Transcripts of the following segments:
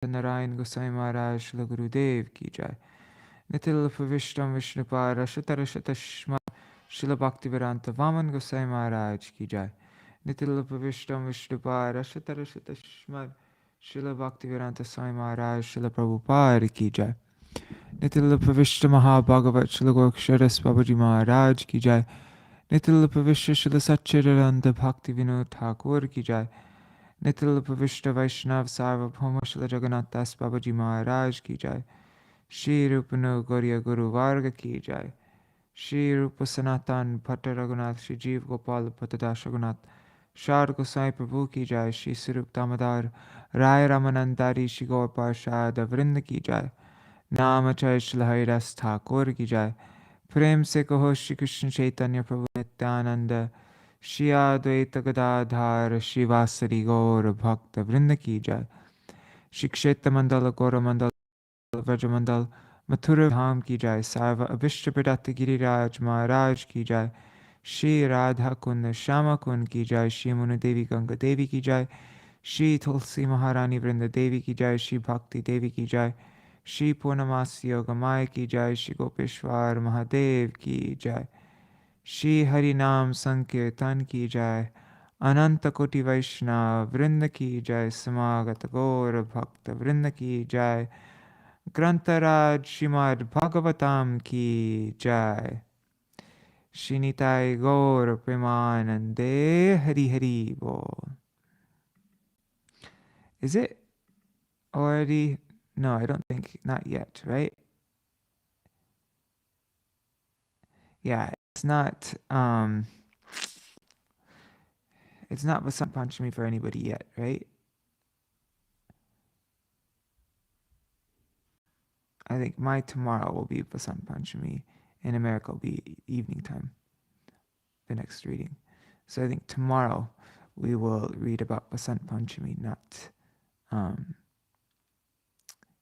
नारायण गोसाई महाराज श्री गुरुदेव की जय। नितिल विष्णु विष्णुपाद शतर शतश्म श्रील भक्तिवेदांत वामन गोसाई महाराज की जय। नितिल विष्णु विष्णुपाद शतर शतश्म श्रील भक्तिवेदांत स्वामी महाराज श्रील प्रभुपाद की जय। नितिल विष्णु महाभागवत श्रील गोक्षरस बाबूजी महाराज की जय। नितिल विष्णु श्रील सच्चिदानंद भक्ति विनोद ठाकुर की जय। नितिल विष्णु वैष्णव सार्वभौम श्री जगन्नाथ दास बाबाजी महाराज की जय। श्री रूप गौरिया गुरु वर्ग की जय। श्री रूप सनातन भट्ट रघुनाथ श्री जीव गोपाल भट्टदास रघुनाथ शार गोसाई प्रभु की जय। श्री स्वरूप दामोदर राय रामानंदारी श्री गौर पार्षद वृंद की जय। नाम चय श्री हरिदास ठाकुर की जय। प्रेम से कहो श्री कृष्ण चैतन्य प्रभु नित्यानंद श्री अद्वैत गदाधार श्रीवासरी गौर भक्त वृंद की जय। श्री क्षेत्र मंडल गौर मंडल व्रज मंडल मथुरा धाम की जय। सर्व अभिष्ट प्रदत्त गिरिराज महाराज की जय। श्री राधा कुंड श्यामा कुंड की जय। श्री मुनि देवी गंगा देवी की जय। श्री तुलसी महारानी वृंद देवी की जय। श्री भक्ति देवी की जय। श्री पूर्णमासी योगमाय की जय। श्री गोपेश्वर महादेव की जय। श्री हरि नाम संकीर्तन की जय। अनंत कोटि वैष्णव वृंद की जय। समागत गौर भक्त वृंद की जय। ग्रंथराज श्रीमद् भागवतम की जय। श्री निताय गौर प्रेमानंदे हरि हरि बोल। Is it already? No, I don't think, not yet, right? Yeah, it's not Vasant Panchami for anybody yet, right? I think my tomorrow will be Vasant Panchami. In America will be evening time, the next reading. So I think tomorrow we will read about Vasant Panchami, not,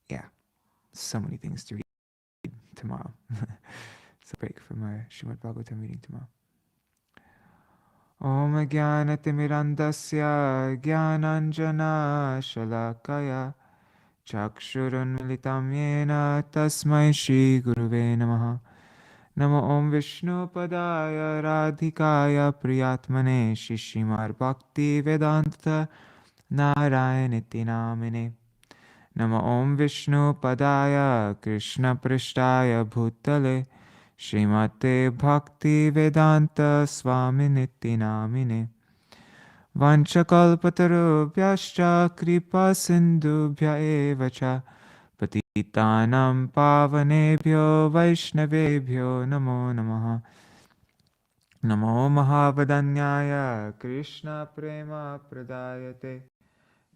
yeah, so many things to read tomorrow. It's a break from our Śrīmad-Bhāgavatam reading tomorrow. Om Jnanatimirandasya Jnananjana Shalakaya Chakshurunmilitam Yena Tasmai Shri Guruve Namaha. Namo Om Vishnu Padaya Radhikaya Priyatmane Shri Śrīmad Bhakti Vedanta Narayaniti Namine. Namo Om Vishnu Padaya Krishna Prishtaya Bhutale Śrīmate Bhakti Vedanta Swaminiti Namine. Vanchakalpatarubhyascha kripa sindhubhya eva cha patitanam pavanebhyo vaishnavebhyo namo namaha. Namo mahavadanyaya Krishna prema pradayate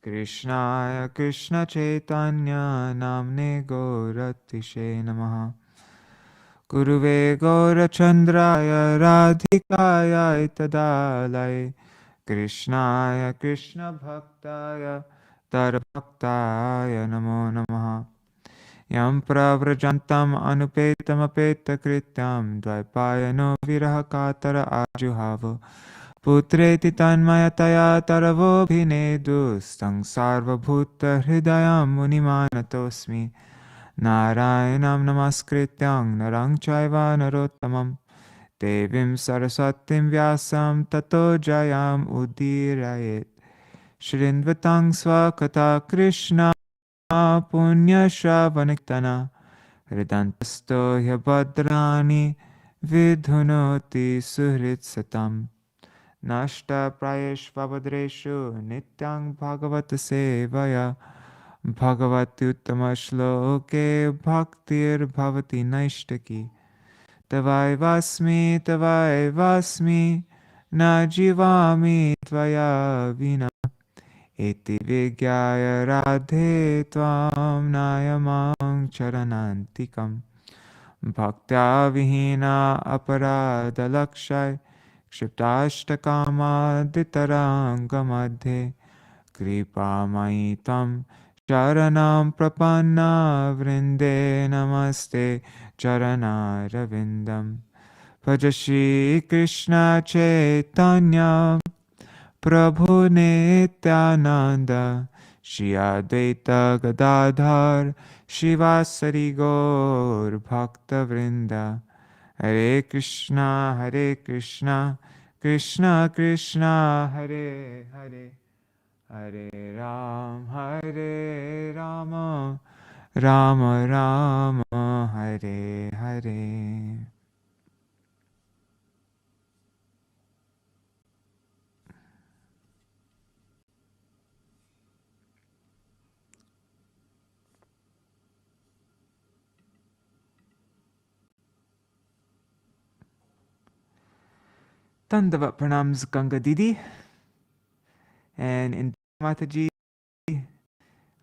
Krishnaya Krishna chaitanya namne gauratishe namaha. Guruve gaurachandraya radhikaya itadalaya Krishnaya Krishna Bhaktaya Tarabhaktaya Namo Namaha. Yam pravrajantam anupetam apeta krityam dvaipayano virahakatara ajuhavo putreti tanmayataya taravo bhinedu stang sarva bhuta hridayam munimanatosmi Narayanam namaskrityam narang chaiva narottamam Devim Saraswatim Vyasam Tato Jayam Udirayet Shrindvatang Swakata Krishna Punya Shravaniktana Hridantasto Yabhadrani Vidhunoti Suhrit Satam Nashta Prayesh Vabhadreshu Nityang Bhagavata Sevaya Bhagavati Uttama Shloke Bhaktir Bhavati Naishtaki Tavai vasmi, na jivami tvaya vina, eti vigyaya radhe tvam nayamam charanantikam, bhaktya vihina aparada lakshay, kshiptashtakama ditaranga kripa maitam charanam prapanna vrinde namaste Charana Ravindam. Bhaja Shri Krishna Chaitanya Prabhu Nityananda Shri Advaita Gadadhar Shivasari Gaur Bhakta Vrinda. Hare Krishna, Hare Krishna, Krishna Krishna, Hare Hare, Hare Ram, Hare Rama, Rama Rama, Hare Hare. Dandavat pranams Ganga Didi and in Mataji,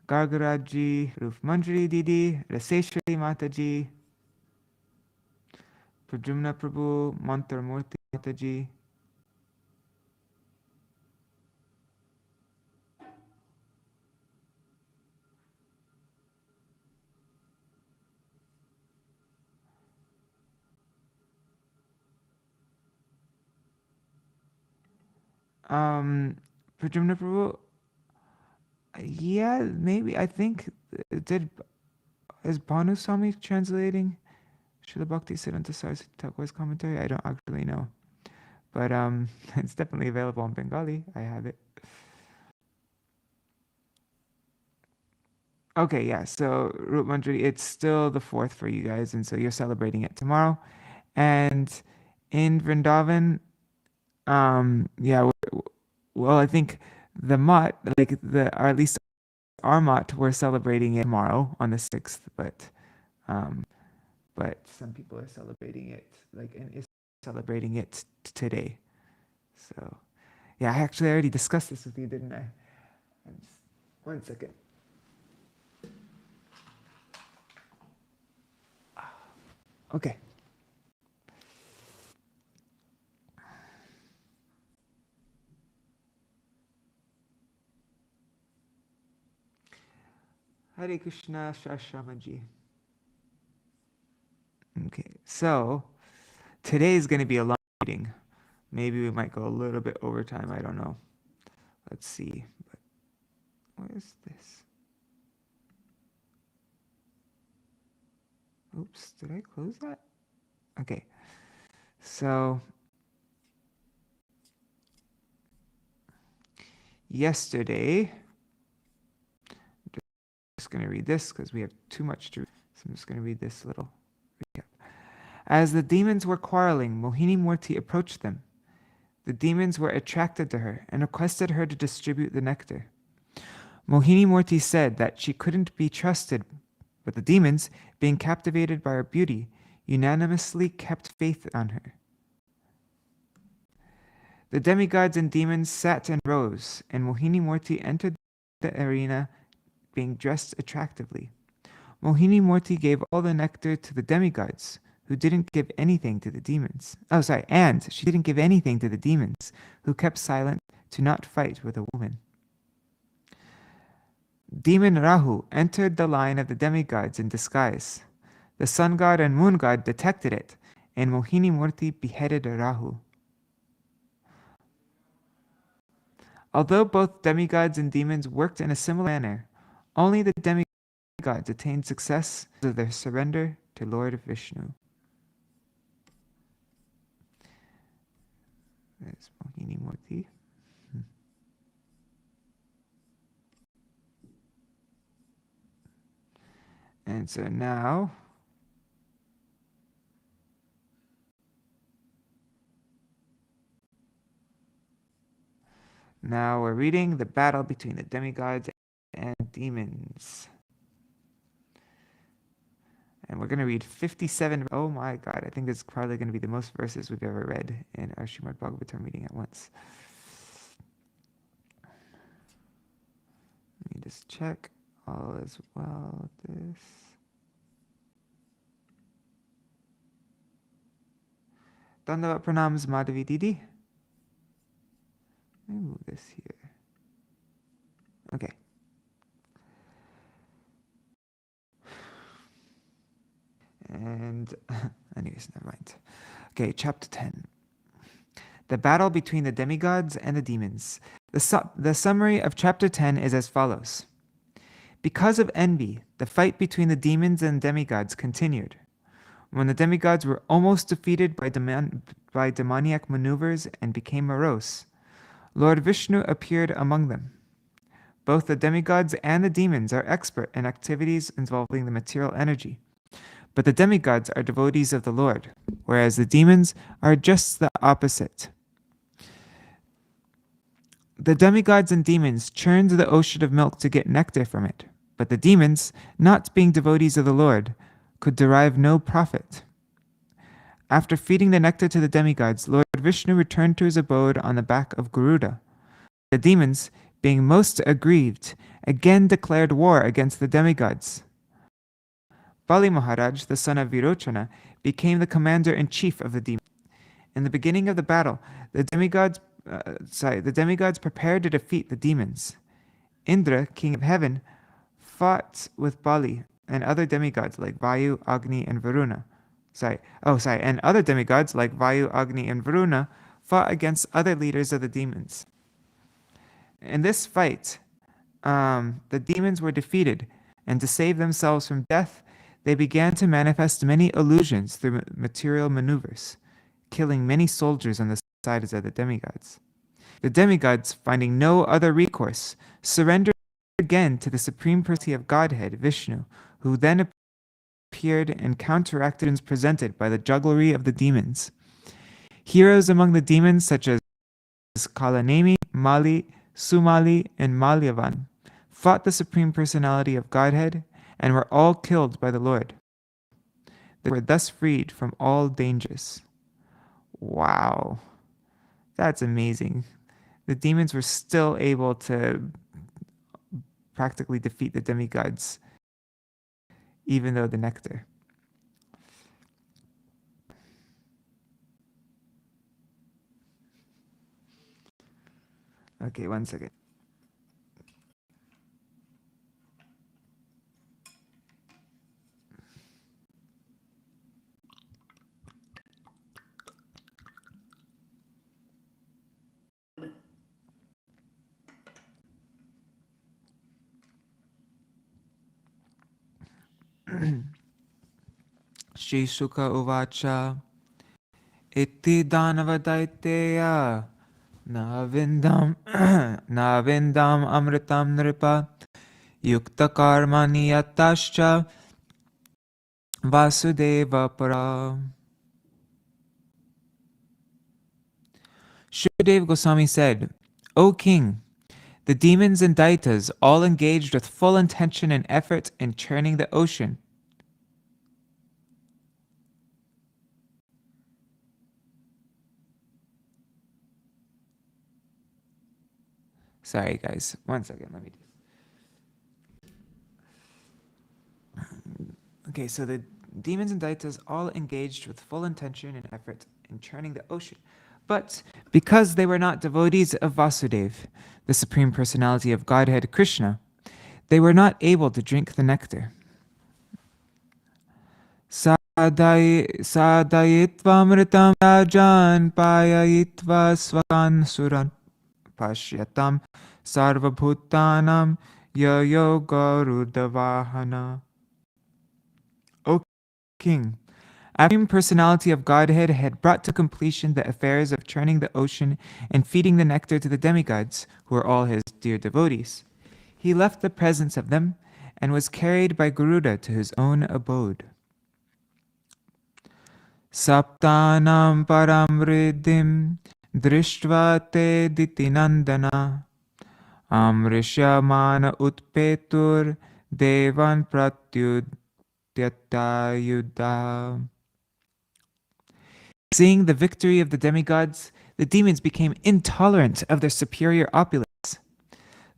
Gargaraji, Roof Manjari Didi, Raseshwari Mataji, Prajumna Prabhu, Mantar Murti Mataji. Prajumna Prabhu, yeah, maybe, I think, is Bhanu Swami translating Srila Bhakti Siddhanta Saraswati Thakur's commentary? I don't actually know. But it's definitely available in Bengali. I have it. Okay, yeah, so Rup Manjari, it's still the 4th for you guys, and so you're celebrating it tomorrow. And in Vrindavan, yeah, well, I think the Mutt, like or at least our Mutt, we're celebrating it tomorrow on the 6th, but some people are celebrating it, like, and is celebrating it today. So, yeah, I actually already discussed this with you, didn't I? One second. Okay. Hare Krishna, Shashramaji. Okay, so today is going to be a long meeting. Maybe we might go a little bit over time. I don't know. Let's see. But where is this? Oops, did I close that? Okay, so yesterday, I'm just going to read this because we have too much to read. So I'm just going to read this little recap. As the demons were quarreling, Mohini Murti approached them. The demons were attracted to her and requested her to distribute the nectar. Mohini Murti said that she couldn't be trusted, but the demons, being captivated by her beauty, unanimously kept faith on her. The demigods and demons sat in rows, and Mohini Murti entered the arena being dressed attractively. Mohini Murti gave all the nectar to the demigods, who didn't give anything to the demons. And she didn't give anything to the demons, who kept silent to not fight with a woman. Demon Rahu entered the line of the demigods in disguise. The sun god and moon god detected it, and Mohini Murti beheaded Rahu. Although both demigods and demons worked in a similar manner, only the demigods attained success because of their surrender to Lord Vishnu. There's Mohini Murti. And so now, we're reading the battle between the demigods and demons. And we're going to read 57. Oh my God, I think this is probably going to be the most verses we've ever read in our Śrīmad-Bhāgavatam reading at once. Let me just check all as well. This. Dandavat pranams Madhavi Didi. Let me move this here. Okay. And anyways, never mind. Okay, chapter 10. The battle between the demigods and the demons. The summary of chapter 10 is as follows. Because of envy, the fight between the demons and demigods continued. When the demigods were almost defeated by demoniac maneuvers and became morose, Lord Vishnu appeared among them. Both the demigods and the demons are expert in activities involving the material energy, but the demigods are devotees of the Lord, whereas the demons are just the opposite. The demigods and demons churned the ocean of milk to get nectar from it, but the demons, not being devotees of the Lord, could derive no profit. After feeding the nectar to the demigods, Lord Vishnu returned to his abode on the back of Garuda. The demons, being most aggrieved, again declared war against the demigods. Bali Mahārāja, the son of Virochana, became the commander-in-chief of the demons. In the beginning of the battle, the demigods prepared to defeat the demons. Indra, king of heaven, fought with Bali and other demigods like Vayu, Agni, and Varuna. And other demigods like Vayu, Agni, and Varuna fought against other leaders of the demons. In this fight, the demons were defeated, and to save themselves from death, they began to manifest many illusions through material maneuvers, killing many soldiers on the sides of the demigods. The demigods, finding no other recourse, surrendered again to the supreme personality of Godhead, Vishnu, who then appeared and counteracted the presented by the jugglery of the demons. Heroes among the demons such as Kalanemi, Mali, Sumali, and Malyavan fought the supreme personality of Godhead and were all killed by the Lord. They were thus freed from all dangers. Wow, that's amazing. The demons were still able to practically defeat the demigods, even though the nectar. Okay, one second. Shri Sukha Uvacha Iti Danavadaiteya Navindam Amritam Nripa Yukta Karmani Yatascha Vasudeva Para. Shukadeva Goswami said, O king, the demons and daitas all engaged with full intention and effort in churning the ocean. Sorry guys, one second, let me do. Okay, so the demons and daitas all engaged with full intention and effort in churning the ocean. But because they were not devotees of Vasudeva, the Supreme Personality of Godhead Krishna, they were not able to drink the nectar. Sadayitva mritam rajan payayitva swakan suran pashyatam sarvabhutanam yo garudavahana. O king, the Supreme Personality of Godhead had brought to completion the affairs of churning the ocean and feeding the nectar to the demigods, who were all his dear devotees. He left the presence of them and was carried by Garuda to his own abode. Saptanam param riddhim drishtva te ditinandana amrishyamana utpetur devan pratyudyatayuddha. Seeing the victory of the demigods, the demons became intolerant of their superior opulence.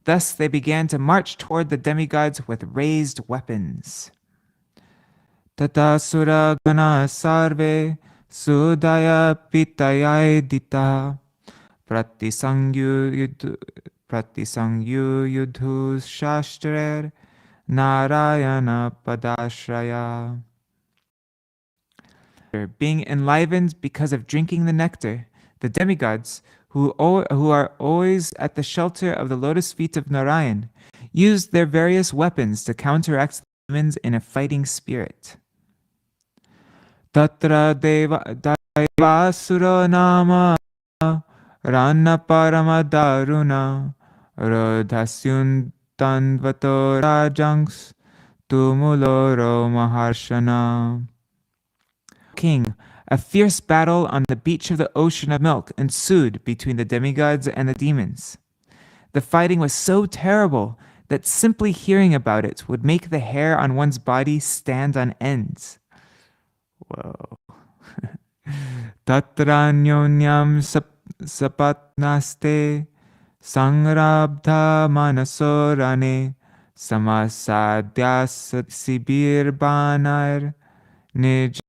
Thus they began to march toward the demigods with raised weapons. Tata sura gana sarve sudaya pitayadita pratisangyu yudhu shastrer narayana padashraya. Being enlivened because of drinking the nectar, The demigods, who are always at the shelter of the lotus feet of Narayan, used their various weapons to counteract the demons in a fighting spirit. Tatra devasura nama rana paramadaruna rodhasyun tanvato rajanks tumuloro maharshana. King, a fierce battle on the beach of the ocean of milk ensued between the demigods and the demons. The fighting was so terrible that simply hearing about it would make the hair on one's body stand on ends. Whoa. Tatranyonyam sapatnaste sangrabdha manasorane samasadyas sibir banar nij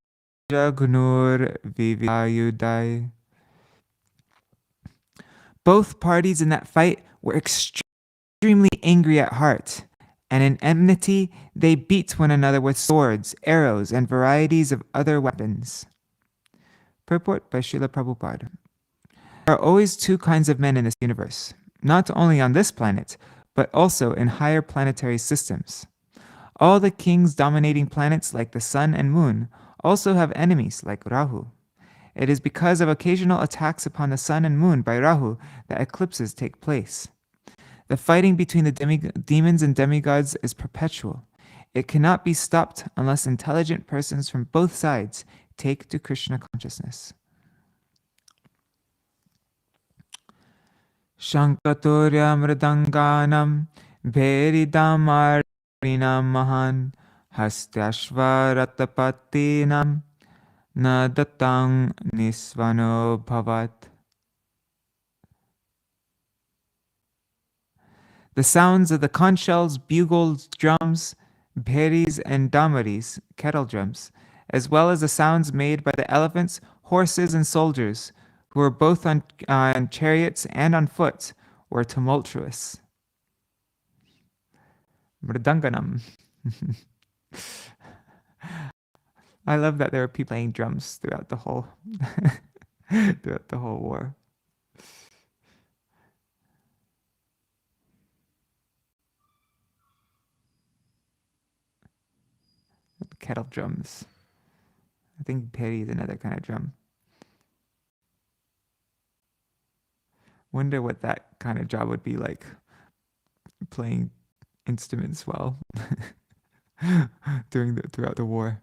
Jagnur Vivayudai. Both parties in that fight were extremely angry at heart, and in enmity they beat one another with swords, arrows, and varieties of other weapons. Purport by Srila Prabhupada. There are always two kinds of men in this universe, not only on this planet, but also in higher planetary systems. All the kings dominating planets like the sun and moon also have enemies like Rahu. It is because of occasional attacks upon the sun and moon by Rahu that eclipses take place. The fighting between the demons and demigods is perpetual. It cannot be stopped unless intelligent persons from both sides take to Krishna consciousness. Shankaturya mridanganam bheridam arinam mahan Hastyashvaratapatinam nadatang nisvano bhavat. The sounds of the conch shells, bugles, drums, bheris, and damaris, kettle drums, as well as the sounds made by the elephants, horses, and soldiers, who were both on chariots and on foot, were tumultuous. Mridanganam. I love that there are people playing drums throughout the whole war. Kettle drums. I think peri is another kind of drum. Wonder what that kind of job would be like, playing instruments well throughout the war.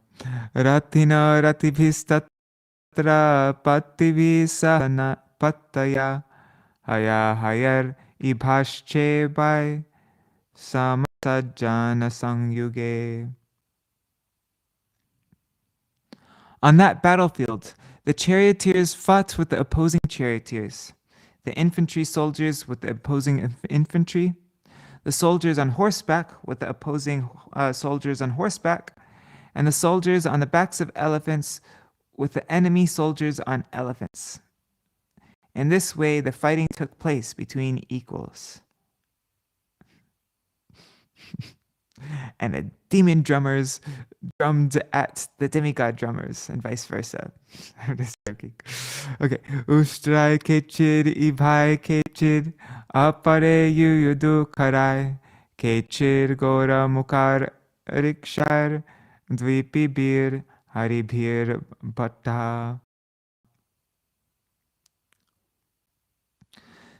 Ratina ratibhistatra patibhisana pataya haya hayar ibhasche by samasajjana sangyuge. On that battlefield, the charioteers fought with the opposing charioteers, the infantry soldiers with the opposing infantry, the soldiers on horseback with the opposing soldiers on horseback, and the soldiers on the backs of elephants with the enemy soldiers on elephants. In this way, the fighting took place between equals. And the demon drummers drummed at the demigod drummers, and vice versa. I'm just joking. Okay. Ustrai kechid ibhai kechid apare yudu karai kechid gora mukar rikshar dvipibir haribhir bhatta.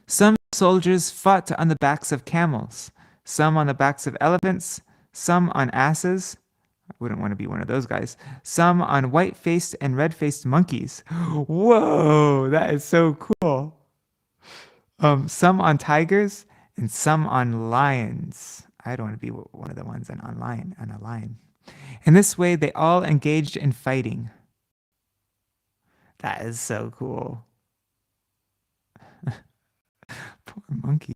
Some soldiers fought on the backs of camels, some on the backs of elephants, some on asses. I wouldn't want to be one of those guys. Some on white-faced and red-faced monkeys. Whoa, that is so cool. Some on tigers and some on lions. I don't want to be one of the ones on a lion. In this way, they all engaged in fighting. That is so cool. Poor monkey.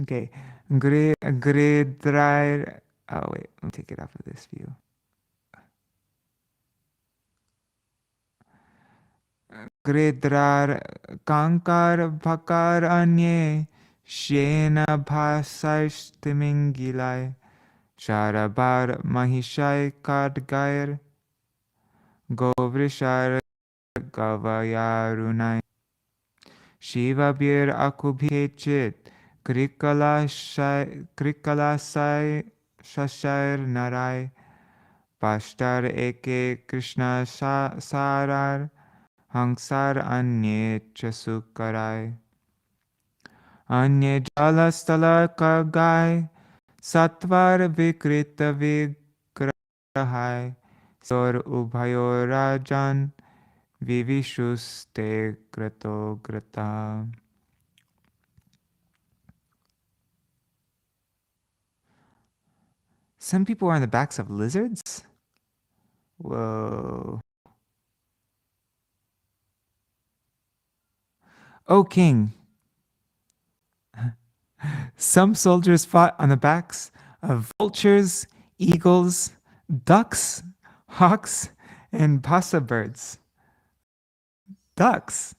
Okay. Gridrai. Oh, wait. Let me take it off of this view. Gridrar kankar bhakar anye shena bhasaistimingilai sharabar mahishai kadgair govrishar gavayarunai. Shiva bir akubhechit krikalasai shashar narai. Pashtar eke Krishna sarar hangsar anye chasukarai. Anye jalastala kagai satvar vikrita vigrahai. Sor ubhayo rajan vivishuste grato grata. Some people are on the backs of lizards? Whoa. O king, some soldiers fought on the backs of vultures, eagles, ducks, hawks, and pasa birds. Ducks.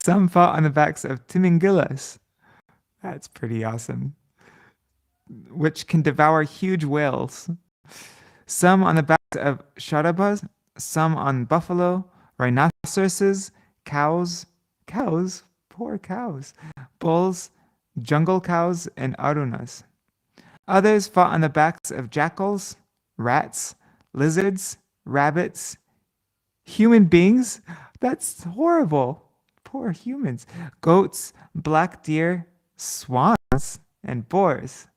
Some fought on the backs of timingilas. That's pretty awesome. Which can devour huge whales. Some on the backs of sharabas, some on buffalo, rhinoceroses, cows, poor cows, bulls, jungle cows, and arunas. Others fought on the backs of jackals, rats, lizards, rabbits, human beings. That's horrible. Poor humans. Goats, black deer, swans, and boars.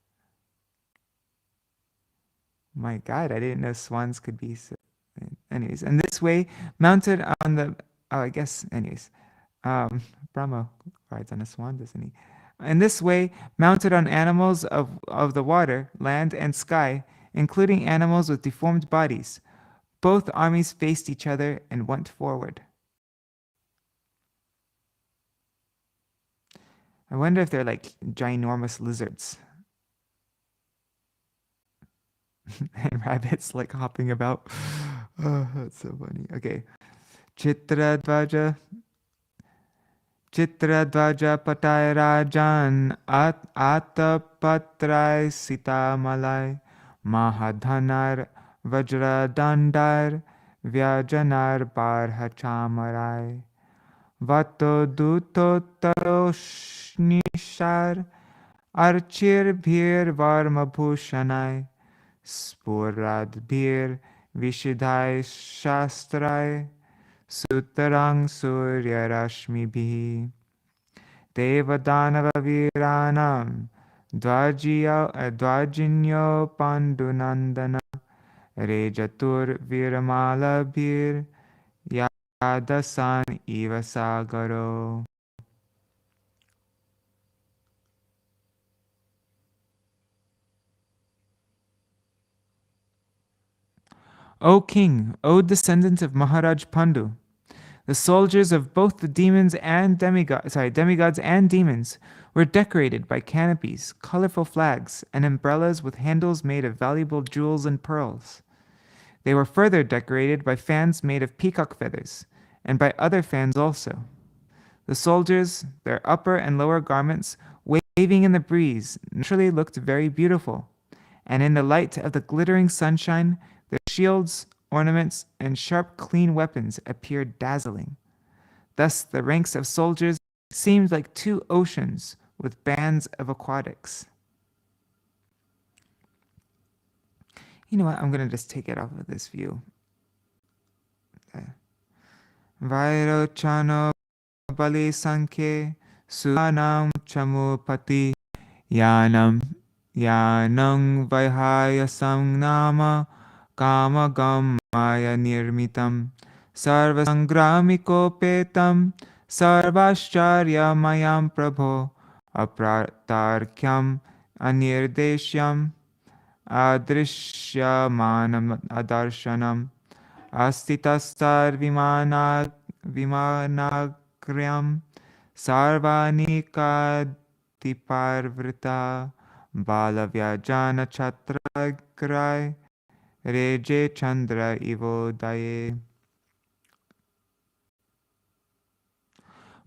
My God, I didn't know swans could be so. Anyways, and this way, mounted on the, Brahma rides on a swan, doesn't he? In this way, mounted on animals of the water, land, and sky, including animals with deformed bodies, both armies faced each other and went forward. I wonder if they're like ginormous lizards. And rabbits like hopping about. Oh, that's so funny. Okay. Chitradvaja patay rajan atapatray sitamalay mahadhanar vajradandar vyajanar barhachamaray vato duto taroshnisar archir bhir varmabhushanay Spuradbhir Vishidhai Shastrai Sutarang Surya Rashmibhi Devadanava Viranam Dvajinyo Pandunandana Rejatur Viramalabhir Yadasan Ivasagaro. O king, O descendant of Maharaj Pandu, the soldiers of both the demons and demigods and demons were decorated by canopies, colorful flags, and umbrellas with handles made of valuable jewels and pearls. They were further decorated by fans made of peacock feathers, and by other fans also. The soldiers, their upper and lower garments waving in the breeze, naturally looked very beautiful, and in the light of the glittering sunshine, their shields, ornaments, and sharp, clean weapons appeared dazzling. Thus, the ranks of soldiers seemed like two oceans with bands of aquatics. You know what? I'm going to just take it off of this view. Vairochano Bali Sankhe Suanam Chamupati Yanam Vaihaya Sangnama Kamagam Maya Nirmitam Sarvasangramiko Petam Sarvashcharya Mayam Prabho Apratarkyam Anirdeshyam Adrishyamanam Adarshanam Astitastar Vimanagryam Sarvanika Diparvrita Balavyajana Chatragrai Reje Chandra Ivodaye.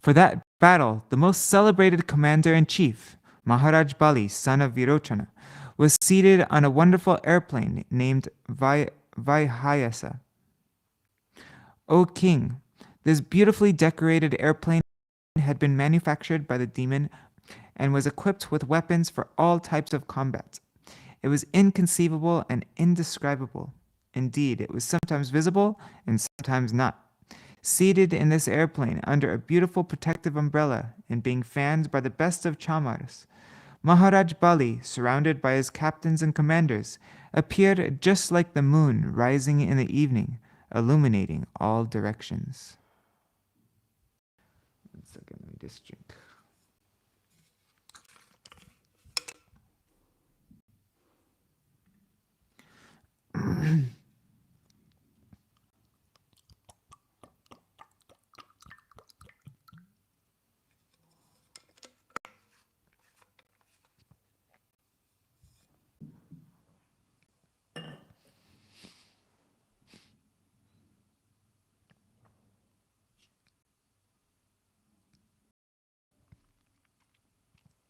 For that battle, the most celebrated commander-in-chief, Maharaj Bali, son of Virochana, was seated on a wonderful airplane named Vaihayasa. O king, This beautifully decorated airplane had been manufactured by the demon and was equipped with weapons for all types of combat. It was inconceivable and indescribable. Indeed, it was sometimes visible and sometimes not. Seated in this airplane under a beautiful protective umbrella and being fanned by the best of chamars, Maharaj Bali, surrounded by his captains and commanders, appeared just like the moon rising in the evening, illuminating all directions. 1 second, let me just drink.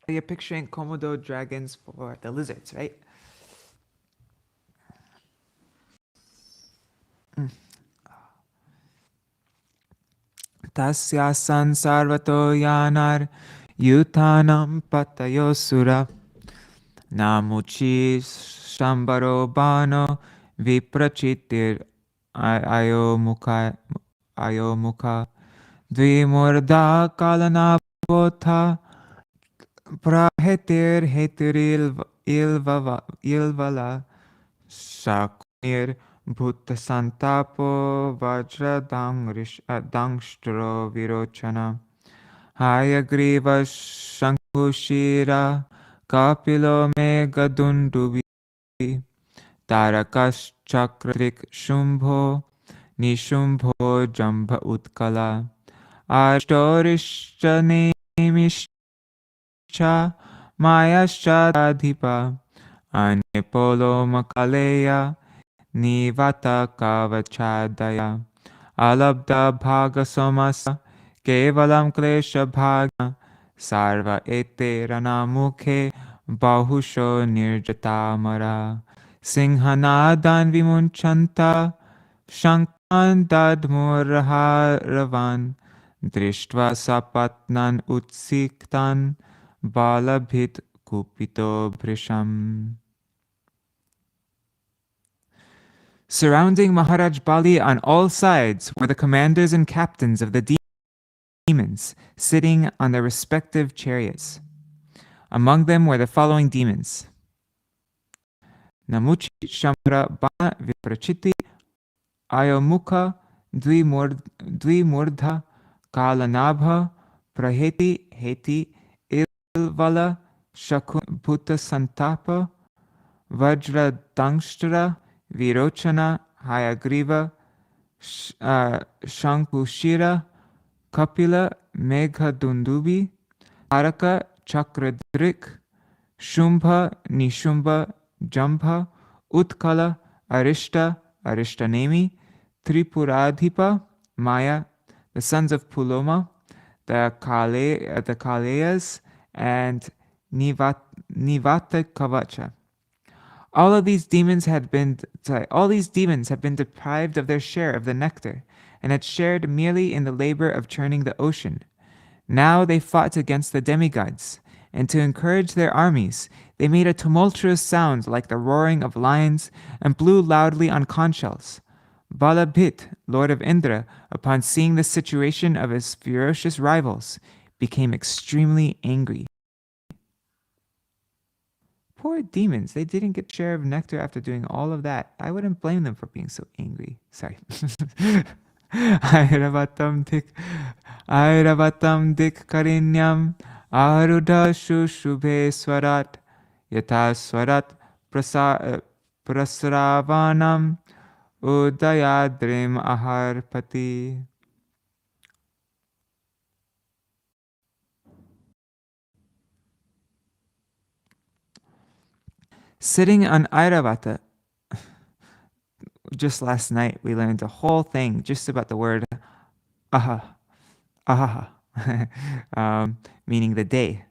You're picturing Komodo dragons for the lizards, right? Tasyasan sarvato yanar yutanam patayosura namuchi shambaro bano viprachitir ayomukha dvimurda kalanabotha prahetir hetiril ilvala shakunir Bhutta santapo vajra dangstro virochana hayagriva shankushira kapilo megadundubi tarakas chakratrik shumbho nishumbho jambha utkala ashtorishcha nemischa mayascha adhipa anepolo makaleya Nivata kavachadaya alabda bhaga somasa kevalam klesha bhaga sarva ete ranamukhe bahusho nirjatamara singhanadan vimunchanta shankan dadmurharavan drishtva sapatnan utsiktan balabhit kupito brisham. Surrounding Maharaj Bali on all sides were the commanders and captains of the demons, sitting on their respective chariots. Among them were the following demons: Namuchi Shambhara Bana Viprachiti Ayomukha Dvimurdha Kalanabha Praheti Heti Ilvala Shakun Bhuta Santapa Vajra Dangstara Virochana Hayagriva Shankushira Kapila Meghadundubi Taraka Chakradrik Shumbha Nishumbha Jambha Utkala Arishta Arishtanemi Tripuradhipa Maya, the sons of Puloma, the Kalayas, and Nivata Kavacha. All these demons had been deprived of their share of the nectar, and had shared merely in the labor of churning the ocean. Now they fought against the demigods, and to encourage their armies, they made a tumultuous sound like the roaring of lions, and blew loudly on conch shells. Balabhit, lord of Indra, upon seeing the situation of his ferocious rivals, became extremely angry. Poor demons, they didn't get share of nectar after doing all of that. I wouldn't blame them for being so angry. Sorry. Airavatam dik karinyam arudha shushubhe swarat yata swarat prasravanam udayadrim aharpati. Sitting on Airavata, just last night we learned a whole thing just about the word aha, ahaha, meaning the day.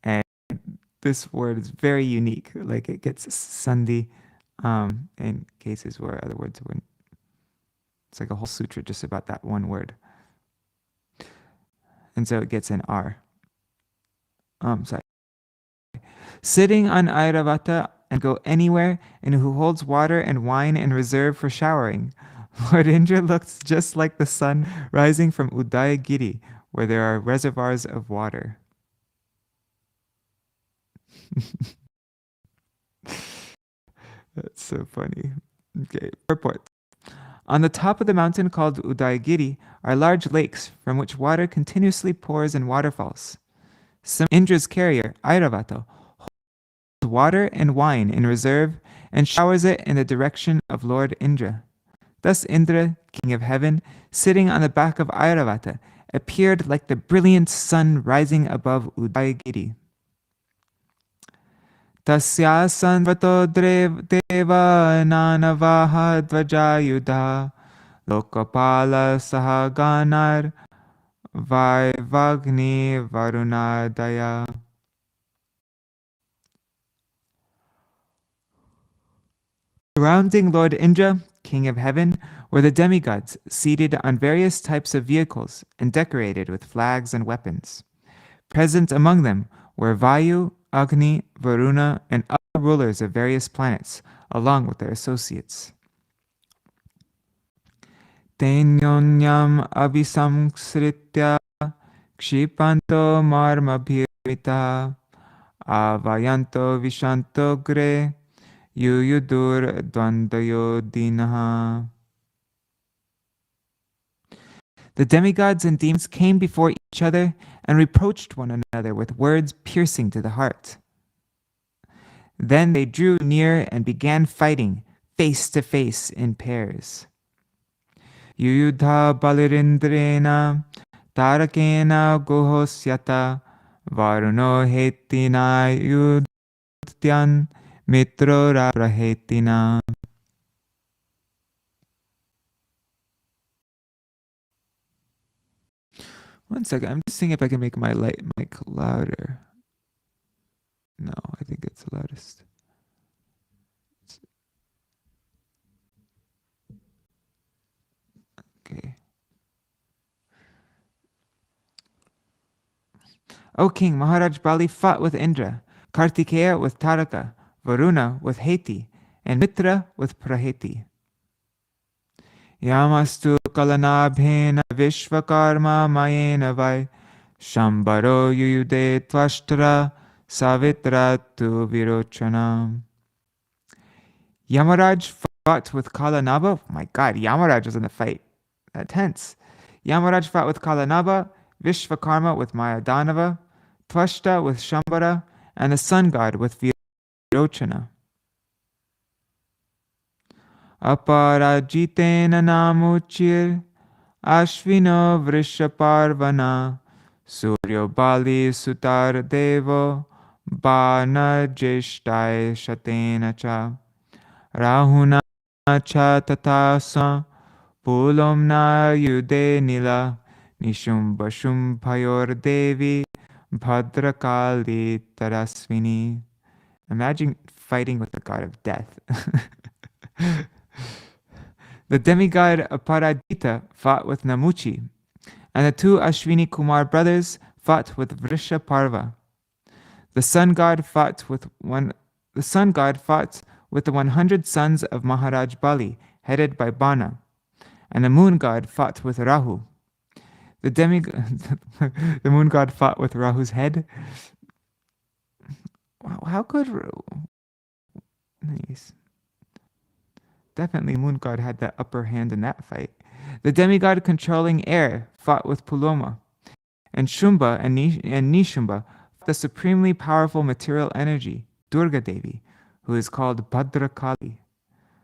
And this word is very unique. Like it gets sandhi in cases where other words wouldn't. It's like a whole sutra just about that one word. and so it gets an R. Sorry. Sitting on Airavata and go anywhere, and who holds water and wine in reserve for showering. Lord Indra looks just like the sun rising from Udayagiri, where there are reservoirs of water. That's so funny. Okay, purport. On the top of the mountain called Udayagiri are large lakes from which water continuously pours in waterfalls. Indra's carrier, Airavata, holds water and wine in reserve and showers it in the direction of Lord Indra. Thus Indra, king of heaven, sitting on the back of Airavata, appeared like the brilliant sun rising above Udayagiri. Tasya sanvato deva nanavaha dvajayudha lokapala sahaganar vaivagni varunadaya. Surrounding Lord Indra, king of heaven, were the demigods seated on various types of vehicles and decorated with flags and weapons. Present among them were Vayu, Agni, Varuna, and other rulers of various planets, along with their associates. Tenyonyam abhisamsritya kshipanto marmabhirita avayanto vishanto gre yuyudur dvandayodinaha. The demigods and demons came before each other and reproached one another with words piercing to the heart. Then they drew near and began fighting face to face in pairs. Yuyudha balirindrena tarakena gohosyata varuno hetina yudhyan mitrora prahetina. One second, I'm just seeing if I can make my mic louder. No, I think it's the loudest. Okay. O King, Maharaj Bali fought with Indra, Kartikeya with Taraka, Varuna with Heti, and Mitra with Praheti. Yamastu kalanabhena vishvakarma mayena vai shambaro yuyude tvashtra savitra tu virochana. Yamaraj fought with Kalanaba. Oh my God, Yamaraj was in the fight. That tense. Yamaraj fought with Kalanaba, Vishvakarma with Mayadanava, Tvashta with Shambara, and the sun god with Virochana. Aparajitena namuchir Ashvino Vrishaparvana Suryo Bali Sutar Devo Bana Jeshtai Shatena Cha Rahuna Cha Tatasa Pulomna Yude Nila Nishumbha Shumbhayor Devi Bhadrakali Tarasvini. Imagine fighting with the god of death. The demigod Aparajita fought with Namuchi, and the two Ashwini Kumar brothers fought with Vrishaparva. The sun god fought with the 100 sons of Maharaj Bali, headed by Bana, and the moon god fought with Rahu. The moon god fought with Rahu's head. How could nice. Definitely moon god had the upper hand in that fight. The demigod controlling air fought with Puloma, and Shumba and Nishumba, the supremely powerful material energy, Durga Devi, who is called Bhadrakali.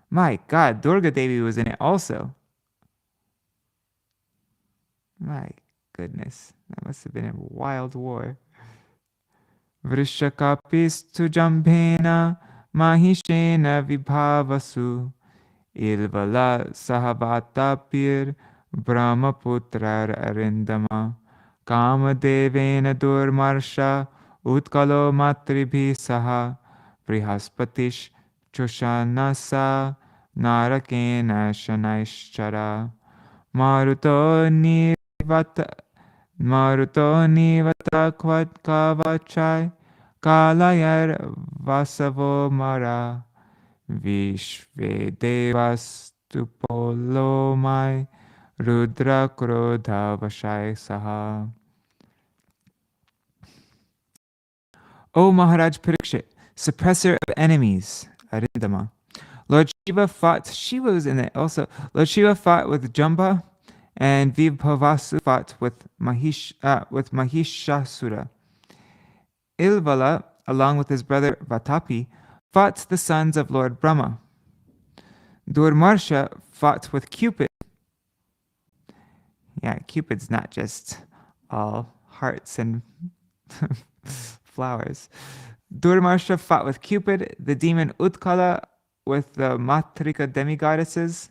My God, Durga Devi was in it also. My goodness, that must have been a wild war. Vrishakapistu jambhena mahishena vibhavasu ilvala sahavatapir brahmaputrar arindama kamadevena durmarsha utkalo matribhi saha brihaspatish chushanasa narakena shanaishchara maruto Maruto nivata kavachai kalayar vasavo mara vishvedevas tupolomai rudra krodha vashai saha. O Maharaj Parikshit, suppressor of enemies, Arindama. Lord Shiva fought, Shiva was in it also. Lord Shiva fought with Jamba, and Vibhavasu fought with Mahishasura. Ilvala, along with his brother Vatapi, fought the sons of Lord Brahma. Durmarsha fought with Cupid. Yeah, Cupid's not just all hearts and flowers. Durmarsha fought with Cupid, the demon Utkala with the Matrika demigoddesses,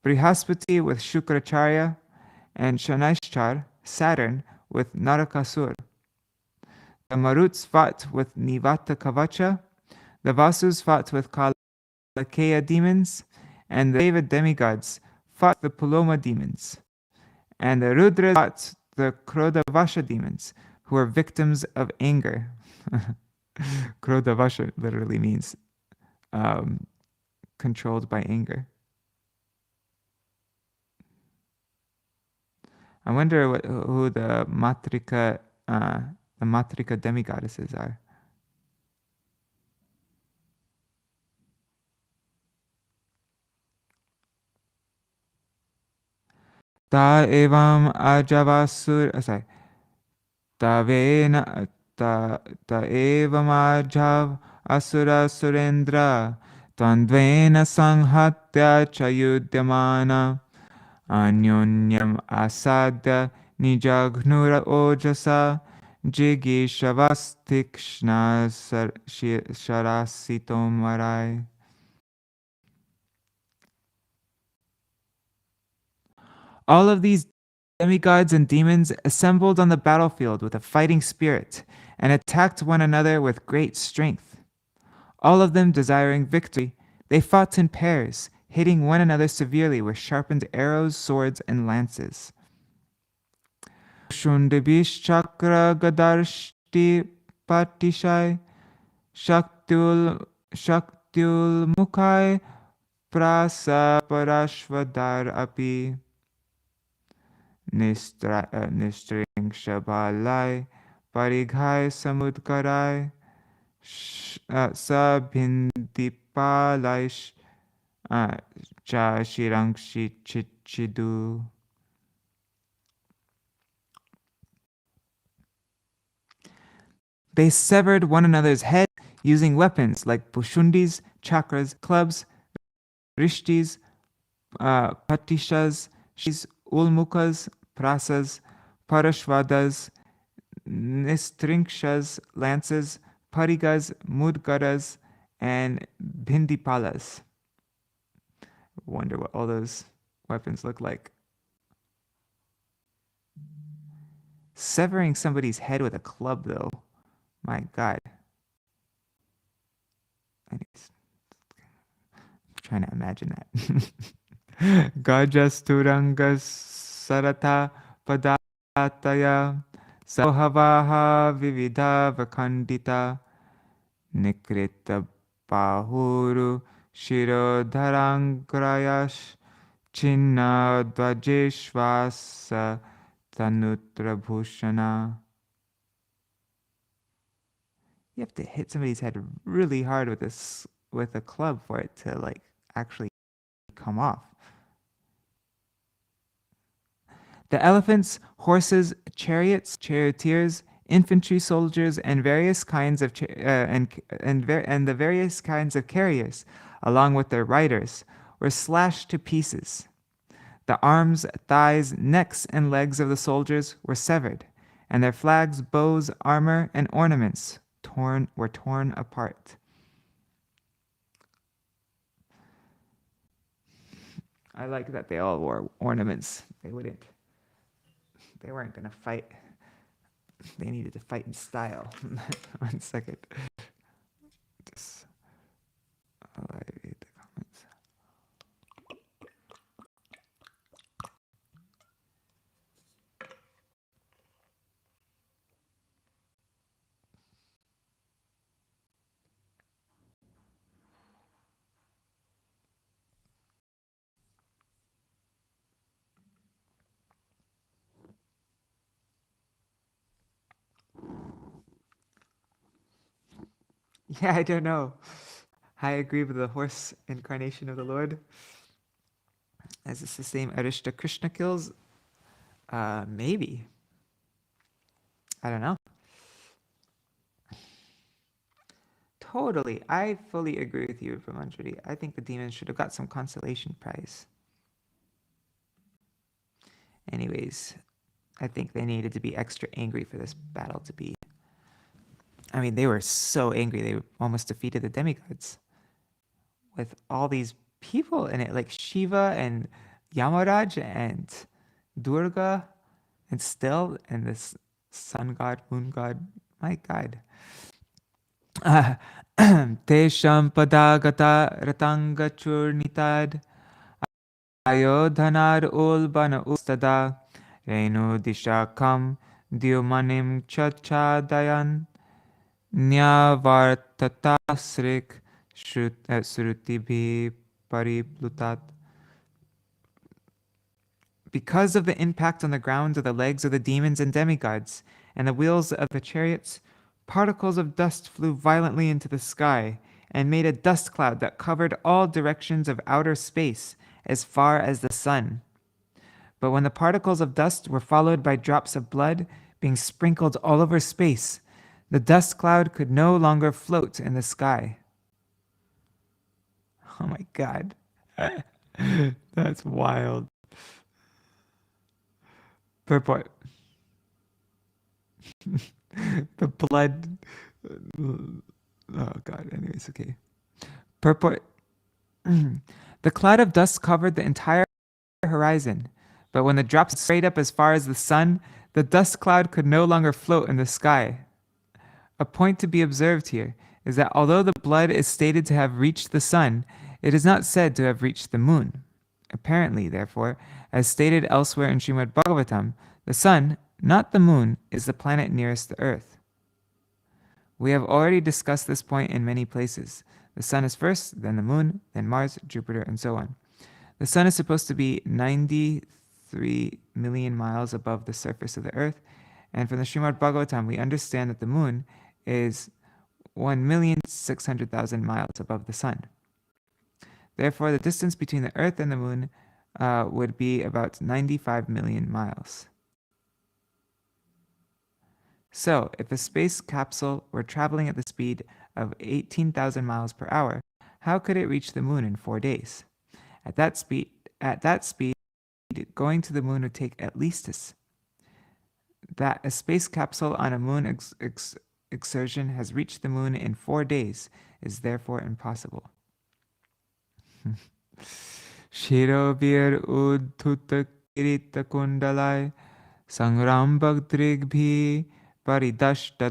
Brihaspati with Shukracharya, and Shanishchar, Saturn, with Narakasur. The Maruts fought with Nivata Kavacha, the Vasus fought with Kalakeya demons, and the Deva demigods fought the Puloma demons, and the Rudras fought the Krodavasha demons, who were victims of anger. Krodavasha literally means controlled by anger. I wonder who the Matrika demigoddesses are. Ta evam ajavasur, sorry. Tavena ta evam ajav asura surendra tandvena sanghatya chayudyamana anyonyam asadya nijagnura ojasa jigishavastikshna sharasitomarai. All of these demigods and demons assembled on the battlefield with a fighting spirit and attacked one another with great strength. All of them desiring victory, they fought in pairs, hitting one another severely with sharpened arrows, swords, and lances. Shundabish chakra gadarshti patishai shaktul mukai prasa parashvadar api. Nistring shabalai parighai samudkarai sabhindipalai cha shirangshi chichidu. They severed one another's heads using weapons like pushundis, chakras, clubs, rishtis, patishas, ulmukas, prasas, parashvadas, nistringshas, lances, parigas, mudgaras, and bhindipalas. Wonder what all those weapons look like. Severing somebody's head with a club, though. My God. I'm trying to imagine that. Gajasturangas sarata padataya Sohavaha vividha vakandita nikrita bahuru shirodharangrayash chinna dvajeshvasa tanutra bhushana. You have to hit somebody's head really hard with a club for it to like actually come off. The elephants, horses, chariots, charioteers, infantry soldiers, and various kinds of the various kinds of carriers, along with their riders, were slashed to pieces. The arms, thighs, necks, and legs of the soldiers were severed, and their flags, bows, armor, and ornaments were torn apart. I like that they all wore ornaments. They weren't going to fight. They needed to fight in style. 1 second. Just, I read the comments. Yeah, I don't know. I agree with the horse incarnation of the Lord. Is this the same Arishta Krishna kills? Maybe. I don't know. Totally. I fully agree with you, Brahmanjari. I think the demons should have got some consolation prize. Anyways, I think they needed to be extra angry for this battle to be. I mean, they were so angry, they almost defeated the demigods with all these people in it, like Shiva and Yamaraj and Durga and still, and this sun god, moon god. My God. Tesham padagata ratanga churnitad ayodhanar ulbana ustada renu dishakam diumanim chachadayan nyavartatasrik srutibhi pariplutat. Because of the impact on the ground of the legs of the demons and demigods and the wheels of the chariots, particles of dust flew violently into the sky and made a dust cloud that covered all directions of outer space as far as the sun. But when the particles of dust were followed by drops of blood being sprinkled all over space, the dust cloud could no longer float in the sky. Oh my God. That's wild. Purport. The blood. Oh God. Anyways, okay. Purport. The cloud of dust covered the entire horizon, but when the drops straight up as far as the sun, the dust cloud could no longer float in the sky. A point to be observed here is that although the blood is stated to have reached the sun, it is not said to have reached the moon. Apparently, therefore, as stated elsewhere in Śrīmad-Bhāgavatam, the sun, not the moon, is the planet nearest the earth. We have already discussed this point in many places. The sun is first, then the moon, then Mars, Jupiter, and so on. The sun is supposed to be 93 million miles above the surface of the earth, and from the Śrīmad-Bhāgavatam we understand that the moon is 1,600,000 miles above the sun. Therefore, the distance between the earth and the moon would be about 95 million miles. So, if a space capsule were traveling at the speed of 18,000 miles per hour, how could it reach the moon in 4 days? At that speed, going to the moon would take at least that a space capsule on a moon excursion has reached the moon in 4 days is therefore impossible. Shirovir udhuta kirita kundalai sangrambak drigbhi paridashta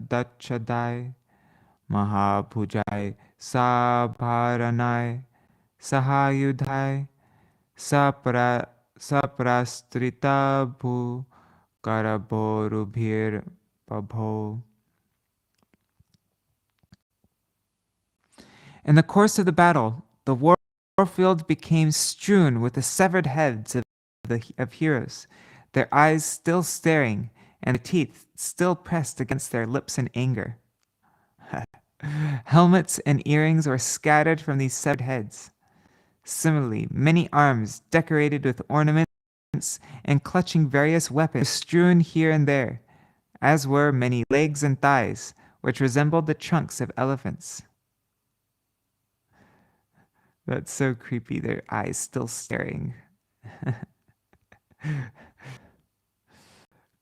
dachadai mahabhujai sabharanai sahayudhai saprastrita bhu karaborubhir pabho. In the course of the battle, the warfield became strewn with the severed heads of heroes, their eyes still staring and their teeth still pressed against their lips in anger. Helmets and earrings were scattered from these severed heads. Similarly, many arms decorated with ornaments and clutching various weapons were strewn here and there, as were many legs and thighs, which resembled the trunks of elephants. That's so creepy, their eyes still staring.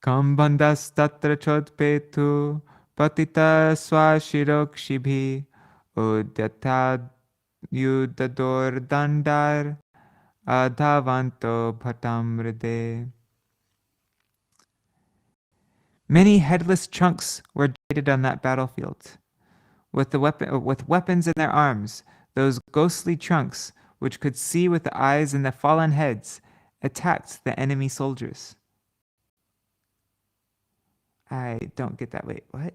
Kambandas tatra chodpetu patita swashirokshibhi udyatad yudador dandar adhavanto bhatamride. Many headless trunks were decorated on that battlefield. With weapons in their arms, those ghostly trunks, which could see with the eyes in the fallen heads, attacked the enemy soldiers. I don't get that. Wait, what?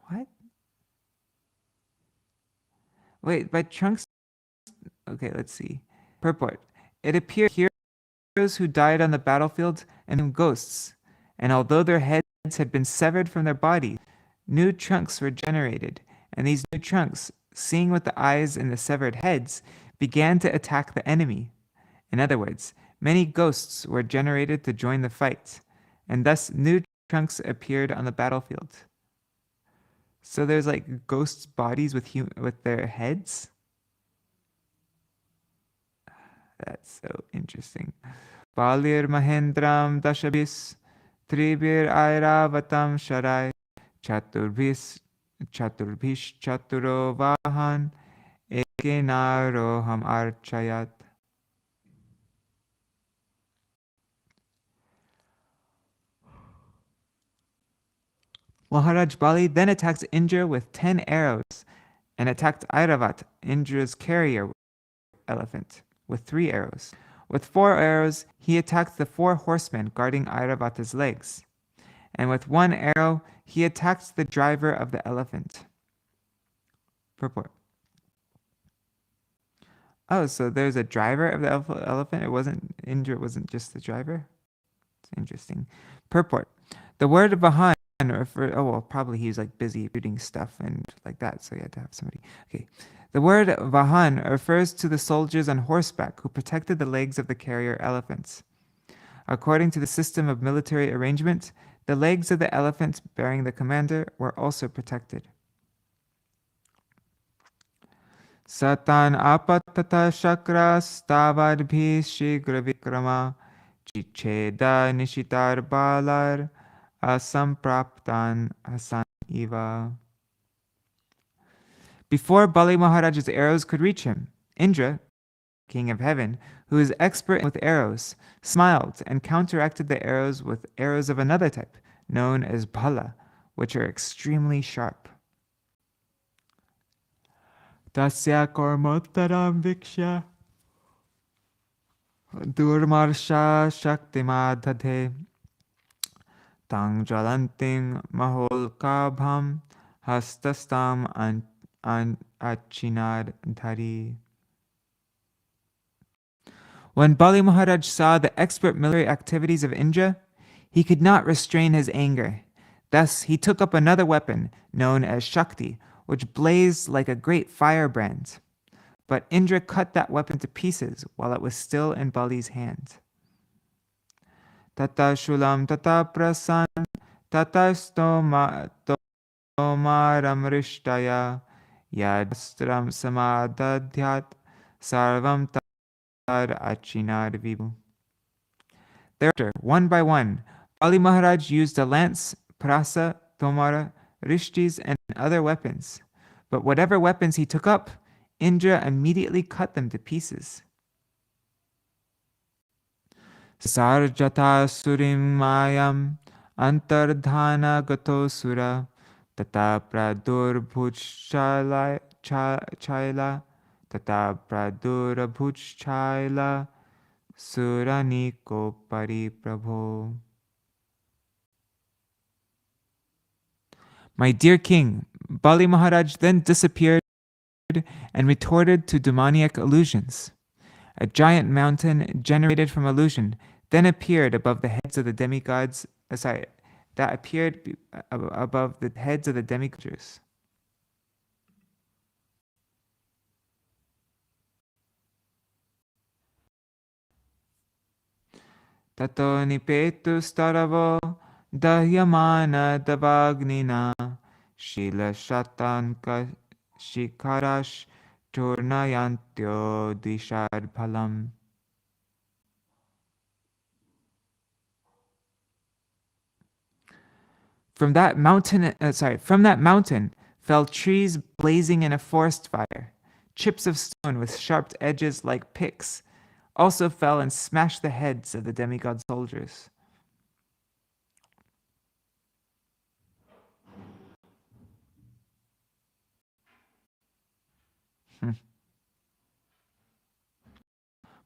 What? Wait, by trunks? Okay, let's see. Purport. It appeared heroes who died on the battlefield and ghosts, And although their heads had been severed from their bodies, new trunks were generated, and these new trunks, seeing with the eyes in the severed heads, began to attack the enemy. In other words, many ghosts were generated to join the fight, and thus new trunks appeared on the battlefield. So there's like ghosts' bodies with their heads? That's so interesting. Balir Mahendram Dashabis Tribir Airavatam Sharai Chaturbis Chaturo Vahan Ekenaroham Archayat. Maharaj Bali then attacked Indra with 10 arrows and attacked Airavat, Indra's carrier elephant, with 3 arrows. With 4 arrows, he attacked the 4 horsemen guarding Airavata's legs. And with 1 arrow, he attacked the driver of the elephant. Purport. Oh, so there's a driver of the elephant? Indra wasn't just the driver? It's interesting. Purport. The word Vahan probably he was like busy shooting stuff and like that, so he had to have somebody. Okay. The word Vahan refers to the soldiers on horseback who protected the legs of the carrier elephants. According to the system of military arrangement, the legs of the elephant bearing the commander were also protected. Satan apatata shakras tavadbhi shigra vikrama chicheda nishitar balar asampraptan hasan iva. Before Bali Mahārāja's arrows could reach him, Indra, king of heaven, who is expert with arrows, smiled and counteracted the arrows with arrows of another type, known as bala, which are extremely sharp. Tasya kormottaram viksha durmarsha shaktimadhadhe tang jalanting maholkabham hastastam achinad dhari. When Bali Mahārāja saw the expert military activities of Indra, he could not restrain his anger. Thus, he took up another weapon, known as Shakti, which blazed like a great firebrand. But Indra cut that weapon to pieces while it was still in Bali's hand. Tata shulam tata prasan tata stomaram rishtaya yadastram samadadhyat sarvam achinar vibu. Thereafter, one by one, Bali Mahārāja used a lance, prasa, tomara, rishtis, and other weapons. But whatever weapons he took up, Indra immediately cut them to pieces. Sarjata surim mayam antardhana gato sura tata pradurabhuchaila tata pradurabhuchaila suraniko pariprabho. My dear king, Bali Mahārāja then disappeared and retorted to demoniac illusions. A giant mountain generated from illusion then appeared above the heads of the demigods. Above the heads of the demigods. Tato nipetu staravo dahyamana davagnina shila shatanka shikarash turnayantyo dishad phalam. From that mountain fell trees blazing in a forest fire. Chips of stone with sharp edges like picks also fell and smashed the heads of the demigod soldiers.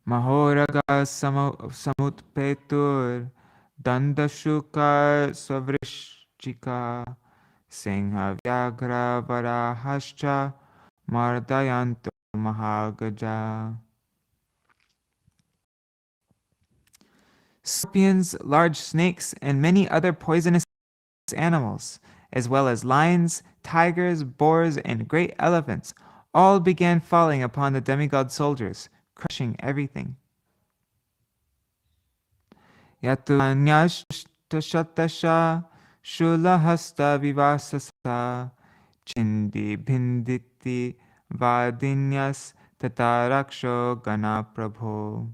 Mahoraga samutpetur dandashuka swavrishchika singha vyagra varahascha mardayanto mahagaja. Scorpions, large snakes, and many other poisonous animals, as well as lions, tigers, boars, and great elephants, all began falling upon the demigod soldiers, crushing everything. Yatanyashtashatasha shulahasta vivasasa chindi bhinditi vadinyas tataraksho gana prabho.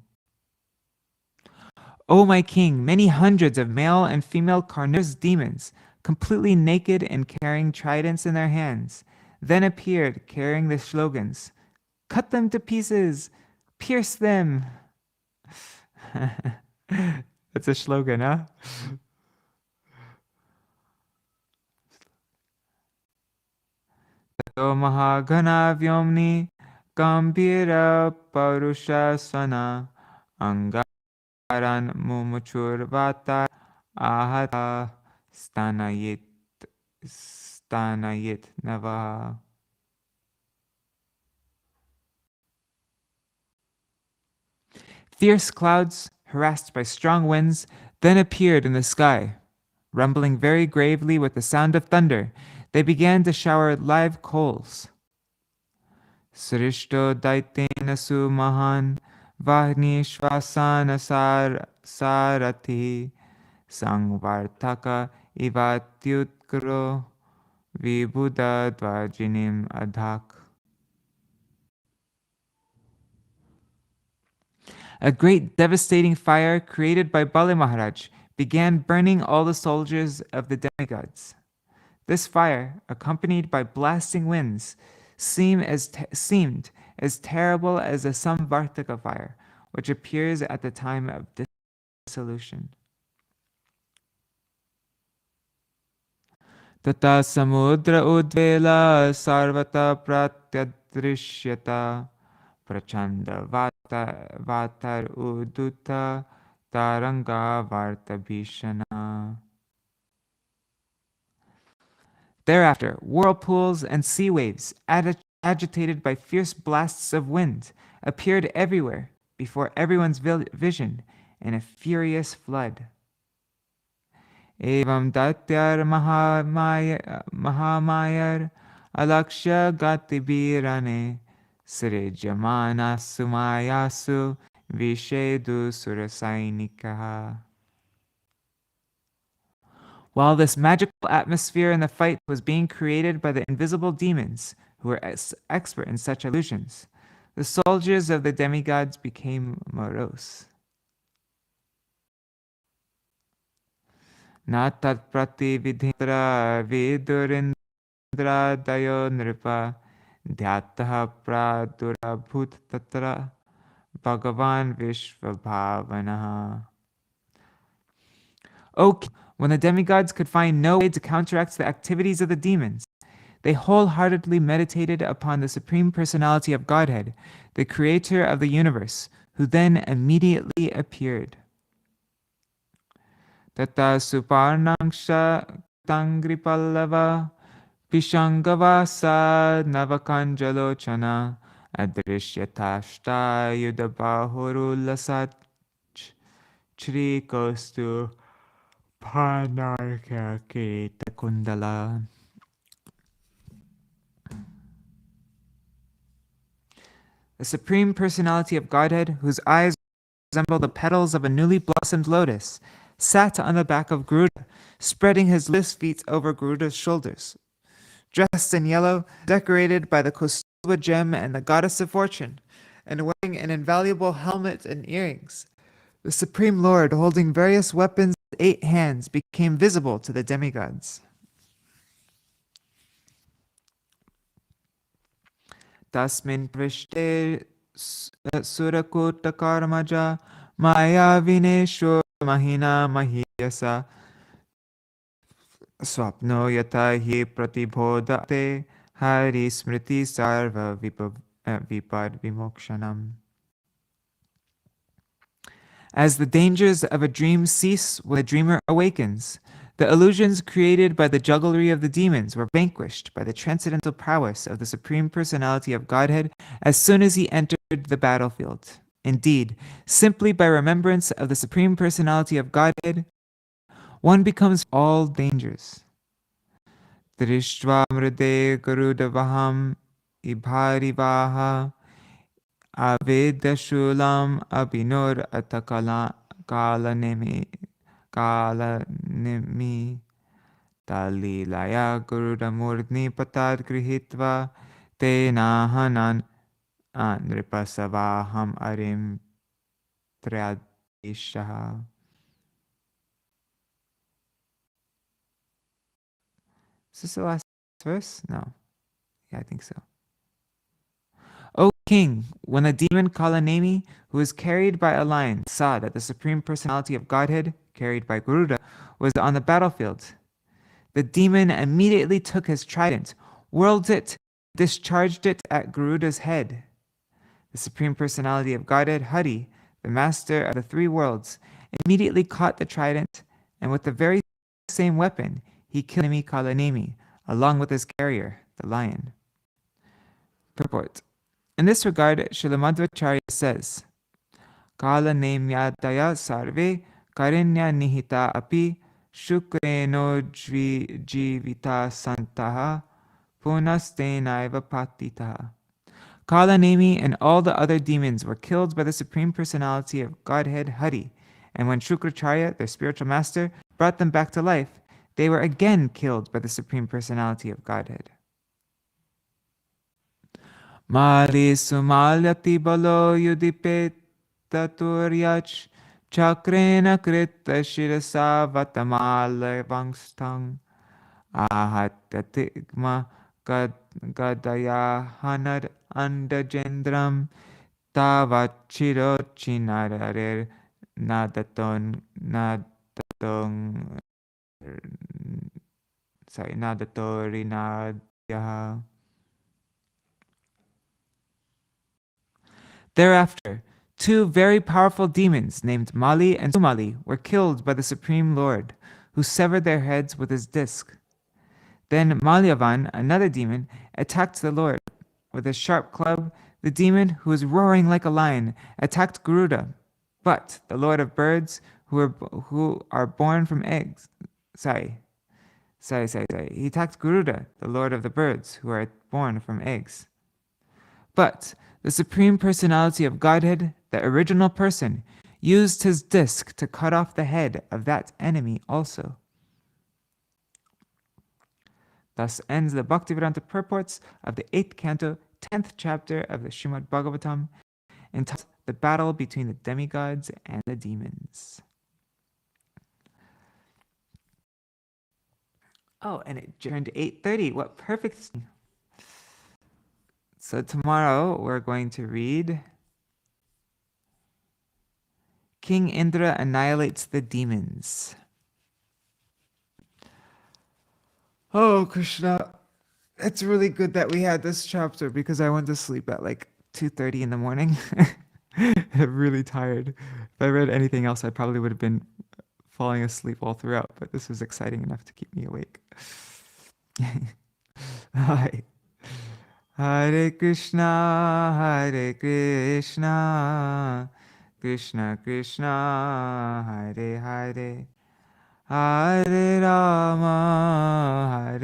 O my king, many hundreds of male and female carnivorous demons, completely naked and carrying tridents in their hands, then appeared carrying the slogans, "Cut them to pieces! Pierce them!" That's a slogan, huh? Tato mahagana vyomni gambhira parusha sana angaran mumuchur vatar ahata stanayit navaha. Fierce clouds, harassed by strong winds, then appeared in the sky. Rumbling very gravely with the sound of thunder, they began to shower live coals. Srishto daitena su mahan vahni shvasana sarati sangvartaka ivatyutkro vibuddha dvajinim adhak. A great devastating fire created by Bali Mahārāja began burning all the soldiers of the demigods. This fire, accompanied by blasting winds, seemed as terrible as the Samvartaka fire, which appears at the time of dissolution. Tata samudra udvela sarvata pratyadrishyata prachanda vatar uduta taranga varta bhishana. Thereafter, whirlpools and sea waves, agitated by fierce blasts of wind, appeared everywhere before everyone's vision in a furious flood. Evam datyar mahamayar alakshya gatibirane srejamana sumayasu vishedu surasainika. While this magical atmosphere in the fight was being created by the invisible demons, who were expert in such illusions, the soldiers of the demigods became morose. Na tat prati vidhindra vidurindra dayo nripa dhyataha pradura bhut tatra bhagavan vishvabhavanaha. O king, when the demigods could find no way to counteract the activities of the demons, they wholeheartedly meditated upon the Supreme Personality of Godhead, the Creator of the universe, who then immediately appeared. Tata suparnangsha tangripallava pishangavasa navakanjalochana adrishyatashta yudabahurullasat chrikostu panarka kundala. The Supreme Personality of Godhead, whose eyes resemble the petals of a newly blossomed lotus, sat on the back of Garuda, spreading his lotus feet over Garuda's shoulders. Dressed in yellow, decorated by the Kaustubha gem and the goddess of fortune, and wearing an invaluable helmet and earrings, the Supreme Lord, holding various weapons with 8 hands, became visible to the demigods. Tasmin prishte surakuta karmaja maya vineshur mahina mahiyasa swapno yata hi pratibhodate hari smriti sarva vipad vimokshanam. As the dangers of a dream cease when the dreamer awakens, the illusions created by the jugglery of the demons were vanquished by the transcendental prowess of the Supreme Personality of Godhead as soon as he entered the battlefield. Indeed, simply by remembrance of the Supreme Personality of Godhead, one becomes all dangers. Drishtva mride garudavaham ibharivaha avedashulam abhinur atakala kalanimi talilaya gurudamurni patad grihitva tenahanan nripasavaham arim triadishaha. Is this the last verse? No. Yeah, I think so. O king, when the demon Kalanemi, who was carried by a lion, saw that the Supreme Personality of Godhead, carried by Garuda, was on the battlefield, the demon immediately took his trident, whirled it, discharged it at Garuda's head. The Supreme Personality of Godhead, Hari, the master of the three worlds, immediately caught the trident, and with the very same weapon, he killed enemy Kalanemi, along with his carrier, the lion. Purport. In this regard, Śrīmad-Bhāgavatam says, Kalanemyadaya sarve karinya nihita api shukreno jivita santaha punastenaiva patitaha. Kalanemi and all the other demons were killed by the Supreme Personality of Godhead Hari, and when Shukracharya, their spiritual master, brought them back to life, they were again killed by the Supreme Personality of Godhead. Mali sumalyati balo yudipet taturyach chakrena krita shirasa vatamala vangstang ahatatigma gadaya hanad andajendram tavachirochinararir nadaton nadatorinadyah. Thereafter, two very powerful demons named Mali and Sumali were killed by the Supreme Lord, who severed their heads with his disc. Then Malyavan, another demon, attacked the Lord. With his sharp club, the demon, who was roaring like a lion, attacked Garuda. But the Lord of Birds, who are born from eggs... He attacked Garuda, the Lord of the Birds, who are born from eggs. But the Supreme Personality of Godhead, the original person, used his disc to cut off the head of that enemy also. Thus ends the Bhaktivedanta purports of the 8th canto, 10th chapter of the Śrīmad-Bhāgavatam, entitled The Battle Between the Demigods and the Demons. Oh, and it turned 8:30. What perfect... So tomorrow we're going to read King Indra Annihilates the Demons. Oh, Krishna, it's really good that we had this chapter because I went to sleep at like 2:30 in the morning. I'm really tired. If I read anything else, I probably would have been falling asleep all throughout, but this was exciting enough to keep me awake. Hi. Hare Krishna, Krishna Krishna, Hare Hare, Hare Rama,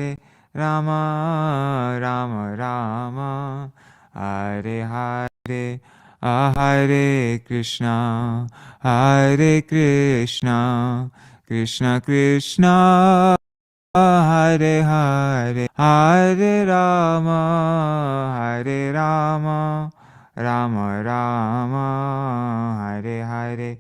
Rama Rama, Hare Hare, Hare Krishna, Krishna Krishna, Hare Hare, Hare Rama, Rama Rama, Hare Hare.